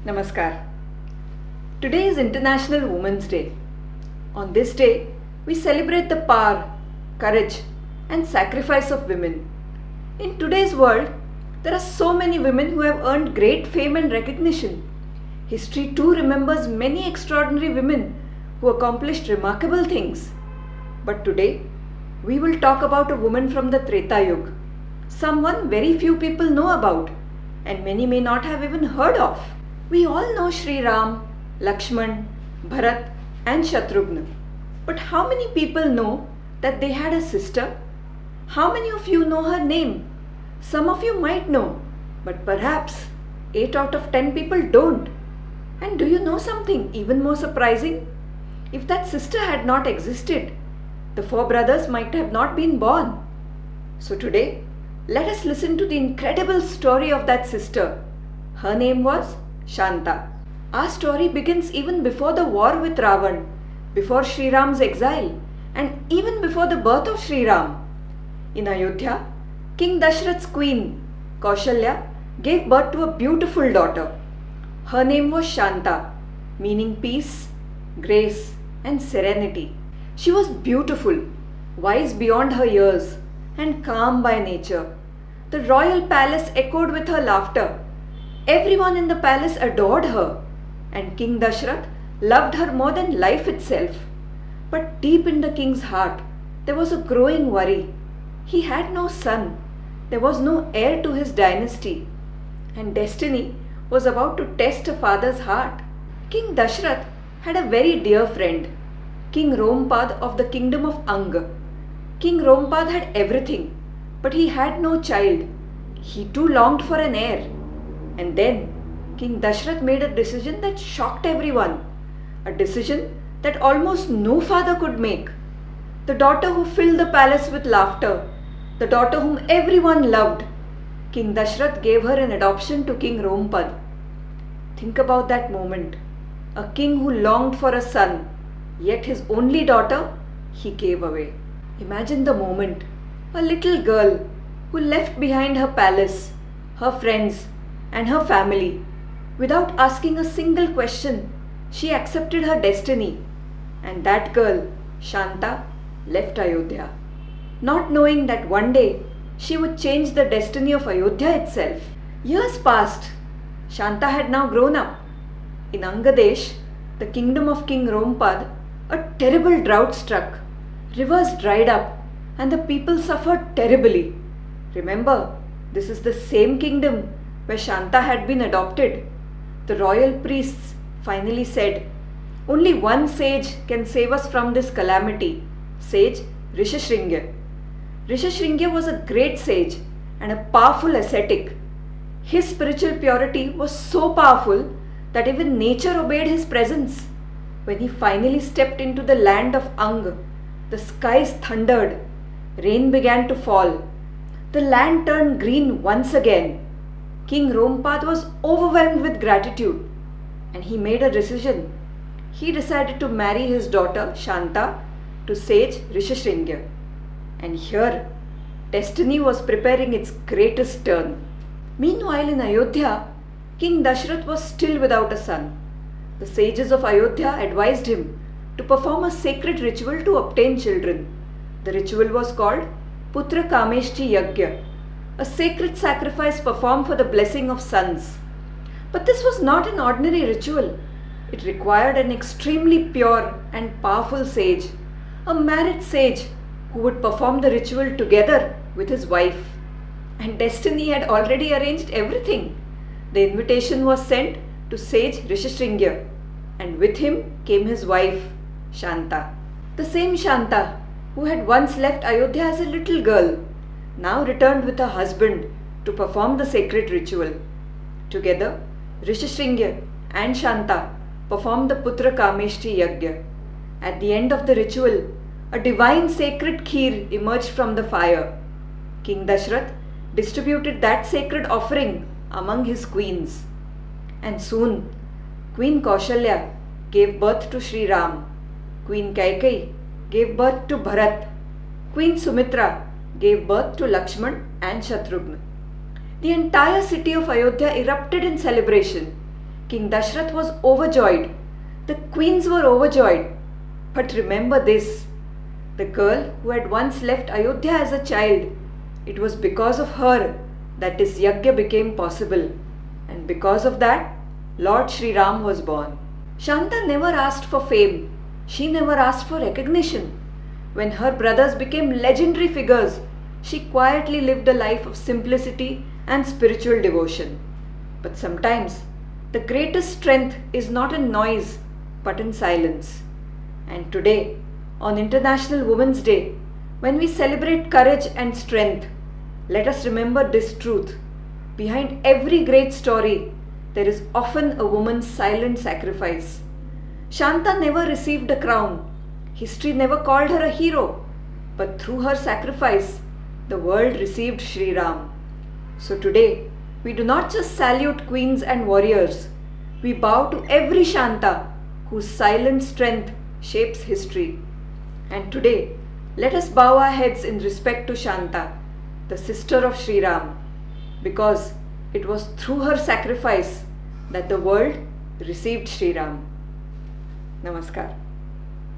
Namaskar. Today is International Women's Day. On this day, we celebrate the power, courage, and sacrifice of women. In today's world, there are so many women who have earned great fame and recognition. History too remembers many extraordinary women who accomplished remarkable things. But today, we will talk about a woman from the Treta Yuga, someone very few people know about and many may not have even heard of. We all know Sri Ram, Lakshman, Bharat and Shatrughna. But how many people know that they had a sister? How many of you know her name? Some of you might know, but perhaps 8 out of 10 people don't. And do you know something even more surprising? If that sister had not existed, the 4 brothers might have not been born. So today, let us listen to the incredible story of that sister. Her name was Shanta. Our story begins even before the war with Ravan, before Sri Ram's exile, and even before the birth of Sri Ram. In Ayodhya, King Dashrath's queen, Kaushalya, gave birth to a beautiful daughter. Her name was Shanta, meaning peace, grace, and serenity. She was beautiful, wise beyond her years, and calm by nature. The royal palace echoed with her laughter. Everyone in the palace adored her, and King Dashrath loved her more than life itself. But deep in the king's heart, there was a growing worry. He had no son. There was no heir to his dynasty. And destiny was about to test a father's heart. King Dashrath had a very dear friend, King Rompad of the kingdom of Anga. King Rompad had everything, but he had no child. He too longed for an heir. And then King Dashrath made a decision that shocked everyone. A decision that almost no father could make. The daughter who filled the palace with laughter, the daughter whom everyone loved, King Dashrath gave her in adoption to King Rompad. Think about that moment. A king who longed for a son, yet his only daughter he gave away. Imagine the moment. A little girl who left behind her palace, her friends, and her family. Without asking a single question, she accepted her destiny. And that girl, Shanta, left Ayodhya, not knowing that one day she would change the destiny of Ayodhya itself. Years passed. Shanta had now grown up. In Angadesh, the kingdom of King Rompad, a terrible drought struck. Rivers dried up and the people suffered terribly. Remember, this is the same kingdom where Shanta had been adopted. The royal priests finally said, "Only one sage can save us from this calamity, sage Rishishringya." Rishishringya was a great sage and a powerful ascetic. His spiritual purity was so powerful that even nature obeyed his presence. When he finally stepped into the land of Ang, the skies thundered, rain began to fall. The land turned green once again. King Rompad was overwhelmed with gratitude and he made a decision. He decided to marry his daughter Shanta to sage Rishishringya. And here, destiny was preparing its greatest turn. Meanwhile in Ayodhya, King Dashrath was still without a son. The sages of Ayodhya advised him to perform a sacred ritual to obtain children. The ritual was called Putra Kameshti Yagya, a sacred sacrifice performed for the blessing of sons. But this was not an ordinary ritual. It required an extremely pure and powerful sage, a married sage who would perform the ritual together with his wife. And destiny had already arranged everything. The invitation was sent to sage Rishishringya, and with him came his wife, Shanta. The same Shanta who had once left Ayodhya as a little girl, now returned with her husband to perform the sacred ritual. Together, Rishishringya and Shanta performed the Putra Kameshti Yagya. At the end of the ritual, a divine sacred kheer emerged from the fire. King Dashrath distributed that sacred offering among his queens. And soon, Queen Kaushalya gave birth to Sri Ram. Queen Kaikeyi gave birth to Bharat. Queen Sumitra gave birth to Lakshman and Shatrughna. The entire city of Ayodhya erupted in celebration. King Dashrath was overjoyed. The queens were overjoyed. But remember this, the girl who had once left Ayodhya as a child, it was because of her that this yajna became possible. And because of that, Lord Sri Ram was born. Shanta never asked for fame. She never asked for recognition. When her brothers became legendary figures, she quietly lived a life of simplicity and spiritual devotion. But sometimes, the greatest strength is not in noise, but in silence. And today, on International Women's Day, when we celebrate courage and strength, let us remember this truth. Behind every great story, there is often a woman's silent sacrifice. Shanta never received a crown. History never called her a hero. But through her sacrifice, the world received Sri Ram. So today, we do not just salute queens and warriors. We bow to every Shanta whose silent strength shapes history. And today, let us bow our heads in respect to Shanta, the sister of Sri Ram, because it was through her sacrifice that the world received Sri Ram. Namaskar.